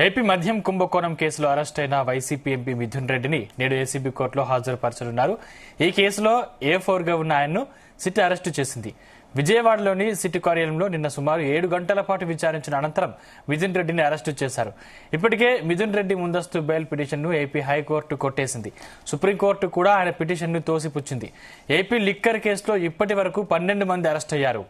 AP మద్యం కుంభకోణం కేసులో అరెస్ట్ అయిన వైసీపీ ఎంపీ మిథున్ రెడ్డిని నేడు ఏసీబీ కోర్టులో హాజరుపరచనున్నారు. ఈ కేసులో A4 గా ఉన్న ఆయన్ను సిట్ అరెస్టు చేసింది. విజయవాడలోని సిట్ కార్యాలయంలో నిన్న సుమారు 7 గంటల పాటు విచారించిన అనంతరం మిథున్ రెడ్డిని అరెస్టు చేశారు. ఇప్పటికే మిథున్ రెడ్డి ముందస్తు బెయిల్ పిటిషన్ను ఏపీ హైకోర్టు కొట్టేసింది. సుప్రీంకోర్టు కూడా ఆయన పిటిషన్ను తోసిపుచ్చింది. ఏపీ లిక్కర్ కేసులో ఇప్పటి వరకు 12 మంది అరెస్ట్ అయ్యారు.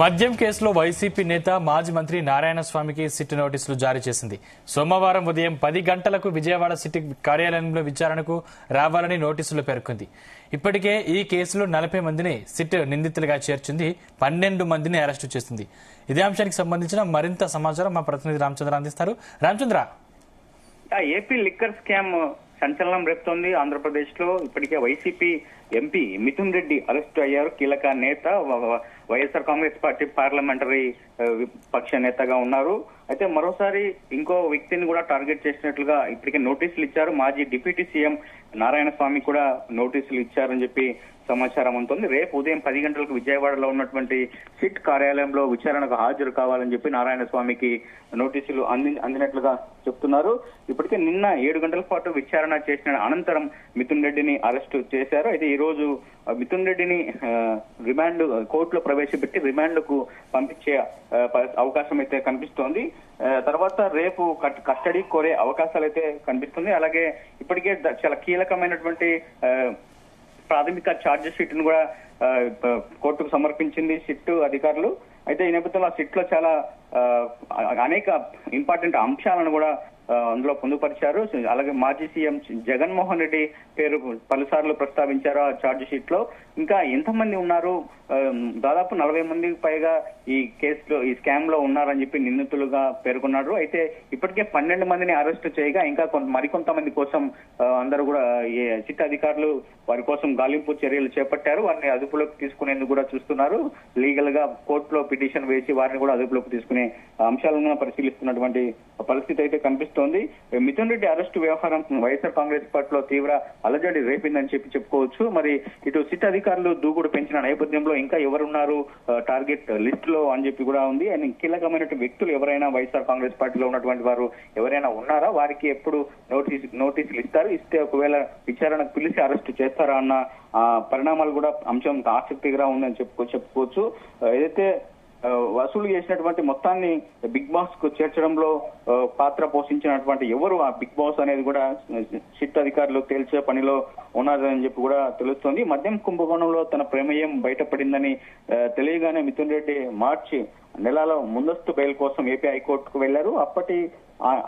మద్యం కేసులో వైసీపీ నేత మాజీ మంత్రి నారాయణస్వామికి సిట్ నోటీసులు జారీ చేసింది. సోమవారం ఉదయం 10 గంటలకు విజయవాడ సిట్ కార్యాలయంలో విచారణకు రావాలని నోటీసులు పేర్కొంది. ఇప్పటికే ఈ కేసులో 40 మందిని సిట్ నిందితులుగా చేర్చింది. 12 మందిని అరెస్టు చేసింది. ఇదే అంశానికి సంబంధించిన మరింత సమాచారం మా ప్రతినిధి రామచంద్ర అందిస్తారు. రామచంద్ర, ఏపీ లిక్కర్ స్కామ్ సంచలనం రేపుతోంది. ఆంధ్రప్రదేశ్ లో ఇప్పటికే YCP MP Mithun Reddy arrest అయ్యారు. కీలక నేత, వైఎస్ఆర్ కాంగ్రెస్ పార్టీ పార్లమెంటరీ పక్ష నేతగా ఉన్నారు. అయితే మరోసారి ఇంకో వ్యక్తిని కూడా టార్గెట్ చేసినట్లుగా ఇప్పటికే నోటీసులు ఇచ్చారు. మాజీ డిప్యూటీ సీఎం నారాయణస్వామి కూడా నోటీసులు ఇచ్చారని చెప్పి సమాచారం ఉంటుంది. రేపు ఉదయం 10 గంటలకు విజయవాడలో ఉన్నటువంటి సిట్ కార్యాలయంలో విచారణకు హాజరు కావాలని చెప్పి నారాయణస్వామికి నోటీసులు అందినట్లుగా చెప్తున్నారు. ఇప్పటికే నిన్న 7 గంటల పాటు విచారణ చేసిన అనంతరం మిథున్ రెడ్డిని అరెస్టు చేశారు. అయితే ఈ రోజు మిథున్ రెడ్డిని రిమాండ్ కోర్టులో ప్రవేశపెట్టి రిమాండ్ కు పంపించే అవకాశం అయితే కనిపిస్తోంది. తర్వాత రేపు కస్టడీ కోరే అవకాశాలు అయితే కనిపిస్తుంది. అలాగే ఇప్పటికే చాలా కీలకమైనటువంటి ప్రాథమిక ఛార్జ్ షీట్ ను కూడా కోర్టుకు సమర్పించింది సిట్ అధికారులు. అయితే ఈ నేపథ్యంలో ఆ సిట్ లో చాలా అనేక ఇంపార్టెంట్ అంశాలను కూడా అందులో పొందుపరిచారు. అలాగే మాజీ సీఎం జగన్మోహన్ రెడ్డి పేరు పలుసార్లు ప్రస్తావించారు ఆ ఛార్జ్ షీట్ లో. ఇంకా ఎంతమంది ఉన్నారు, దాదాపు 40 మందికి పైగా ఈ కేసులో, ఈ స్కామ్ లో ఉన్నారని చెప్పి నిందితులుగా పేర్కొన్నారు. అయితే ఇప్పటికే 12 మందిని అరెస్టు చేయగా ఇంకా మరికొంతమంది కోసం అందరూ కూడా సిట్ అధికారులు వారి కోసం గాలింపు చర్యలు చేపట్టారు. వారిని అదుపులోకి తీసుకునేందుకు కూడా చూస్తున్నారు. లీగల్ గా కోర్టులో పిటిషన్ వేసి వారిని కూడా అదుపులోకి తీసుకునే అంశాలను పరిశీలిస్తున్నటువంటి పరిస్థితి అయితే కనిపిస్తోంది. మిథున్ రెడ్డి అరెస్టు వ్యవహారం వైఎస్ఆర్ కాంగ్రెస్ పార్టీలో తీవ్ర అలజడి రేపిందని చెప్పుకోవచ్చు. మరి ఇటు సిట్ అధికారులు దూకుడు పెంచిన నేపథ్యంలో ఇంకా ఎవరున్నారు టార్గెట్ లిస్ట్ లో అని చెప్పి కూడా ఉంది. అండ్ కీలకమైనటువంటి వ్యక్తులు ఎవరైనా వైఎస్ఆర్ కాంగ్రెస్ పార్టీలో ఉన్నటువంటి వారు ఎవరైనా ఉన్నారా, వారికి ఎప్పుడు నోటీసులు ఇస్తారు, ఇస్తే ఒకవేళ విచారణకు పిలిచి అరెస్టు చేస్తారా అన్న పరిణామాలు కూడా అంశం ఆసక్తిగా ఉందని చెప్పుకోవచ్చు. ఏదైతే వసూలు చేసినటువంటి మొత్తాన్ని బిగ్ బాస్ కు చేర్చడంలో పాత్ర పోషించినటువంటి ఎవరు ఆ బిగ్ బాస్ అనేది కూడా సిట్ అధికారులు తేల్చే పనిలో ఉన్నారని చెప్పి కూడా తెలుస్తోంది. మద్యం కుంభకోణంలో తన ప్రమేయం బయటపడిందని తెలియగానే మిథున్ రెడ్డి మార్చి నెలలో ముందస్తు బెయిల్ కోసం ఏపీ హైకోర్టుకు వెళ్లారు.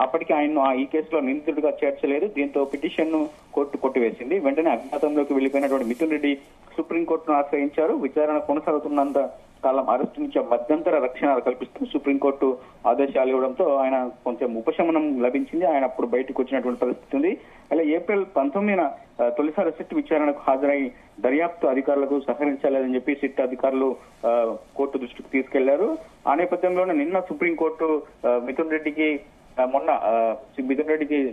అప్పటికి ఆయన ఈ కేసులో నిందితుడిగా చేర్చలేదు. దీంతో పిటిషన్ ను కోర్టు కొట్టివేసింది. వెంటనే అజ్ఞాతంలోకి వెళ్లిపోయినటువంటి మిథున్ రెడ్డి సుప్రీంకోర్టును ఆశ్రయించారు. విచారణ కొనసాగుతున్నంత కాలం అరెస్టు నుంచి మధ్యంతర రక్షణ కల్పిస్తూ సుప్రీంకోర్టు ఆదేశాలు ఇవ్వడంతో ఆయన కొంచెం ఉపశమనం లభించింది. ఆయన అప్పుడు బయటకు వచ్చినటువంటి పరిస్థితి ఉంది. అలా ఏప్రిల్ 19న తొలిసారి సిట్ విచారణకు హాజరై దర్యాప్తు అధికారులకు సహకరించాలని చెప్పి సిట్ అధికారులు కోర్టు దృష్టికి తీసుకెళ్లారు. ఆ నేపథ్యంలోనే నిన్న సుప్రీంకోర్టు మిథున్ రెడ్డికి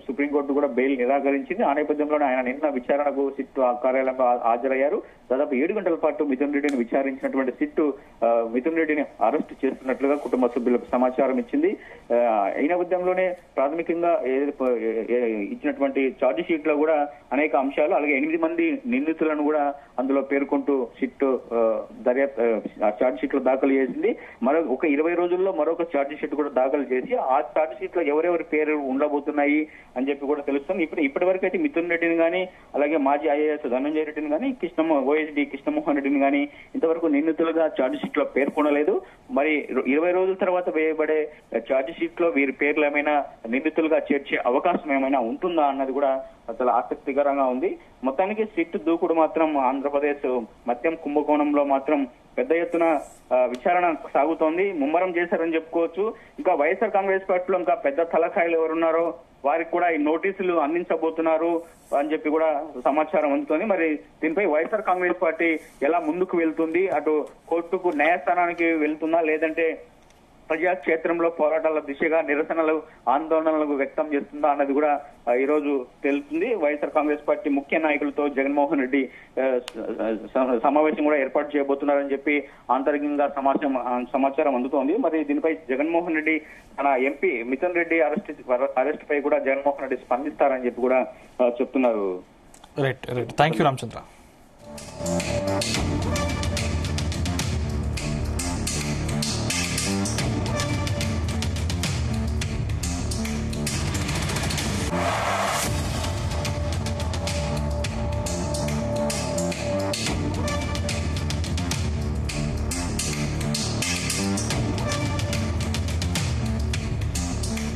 సుప్రీంకోర్టు కూడా బెయిల్ నిరాకరించింది. ఆ నేపథ్యంలోనే ఆయన నిన్న విచారణకు సిట్ కార్యాలయంలో హాజరయ్యారు. దాదాపు 7 గంటల పాటు మిథున్ రెడ్డిని విచారించినటువంటి సిట్ మిథున్ రెడ్డిని అరెస్టు చేస్తున్నట్లుగా కుటుంబ సభ్యులకు సమాచారం ఇచ్చింది. ఈ నేపథ్యంలోనే ప్రాథమికంగా ఇచ్చినటువంటి ఛార్జ్ షీట్ లో కూడా అనేక అంశాలు, అలాగే 8 మంది నిందితులను కూడా అందులో పేర్కొంటూ సిట్ ఛార్జ్ షీట్ లో దాఖలు చేసింది. ఒక 20 రోజుల్లో మరొక ఛార్జ్ షీట్ కూడా దాఖలు చేసి ఆ ఛార్జ్ షీట్ లో ఎవరెవరి పేరు ఉండబోతున్నాయి అని చెప్పి కూడా తెలుస్తుంది. ఇప్పటి వరకు అయితే మిథున్ రెడ్డిని గానీ, అలాగే మాజీ ఐఏఎస్ ధనంజయ రెడ్డిని గానీ, ఓఎస్డీ కృష్ణమోహన్ రెడ్డిని గానీ ఇంతవరకు నిందితులుగా ఛార్జ్ షీట్ లో పేర్కొనలేదు. మరి 20 రోజుల తర్వాత వేయబడే ఛార్జ్ షీట్ లో వీరి పేర్లు ఏమైనా నిందితులుగా చేర్చే అవకాశం ఏమైనా ఉంటుందా అన్నది కూడా చాలా ఆసక్తికరంగా ఉంది. మొత్తానికి సిట్ దూకుడు మాత్రం ఆంధ్రప్రదేశ్ మద్యం కుంభకోణంలో మాత్రం పెద్ద ఎత్తున విచారణ సాగుతోంది. ముమ్మరం చేశారని చెప్పుకోవచ్చు. ఇంకా వైఎస్ఆర్ కాంగ్రెస్ పార్టీలో ఇంకా పెద్ద తలకాయలు ఎవరున్నారో వారికి కూడా ఈ నోటీసులు అందించబోతున్నారు అని చెప్పి కూడా సమాచారం అందుతోంది. మరి దీనిపై వైఎస్ఆర్ కాంగ్రెస్ పార్టీ ఎలా ముందుకు వెళ్తుంది, అటు కోర్టుకు న్యాయస్థానానికి వెళ్తుందా, లేదంటే ప్రజాక్షేత్రంలో పోరాటాల దిశగా నిరసనలు ఆందోళనలు వ్యక్తం చేస్తుందా అన్నది కూడా ఈ రోజు తెలుస్తుంది. వైఎస్ఆర్ కాంగ్రెస్ పార్టీ ముఖ్య నాయకులతో జగన్మోహన్ రెడ్డి సమావేశం కూడా ఏర్పాటు చేయబోతున్నారని చెప్పి ఆంతరికంగా సమాచారం అందుతోంది. మరి దీనిపై జగన్మోహన్ రెడ్డి తన ఎంపీ మిథున్ రెడ్డి అరెస్ట్ పై కూడా జగన్మోహన్ రెడ్డి స్పందిస్తారని చెప్పి కూడా చెప్తున్నారు. Right thank you Ramachandra.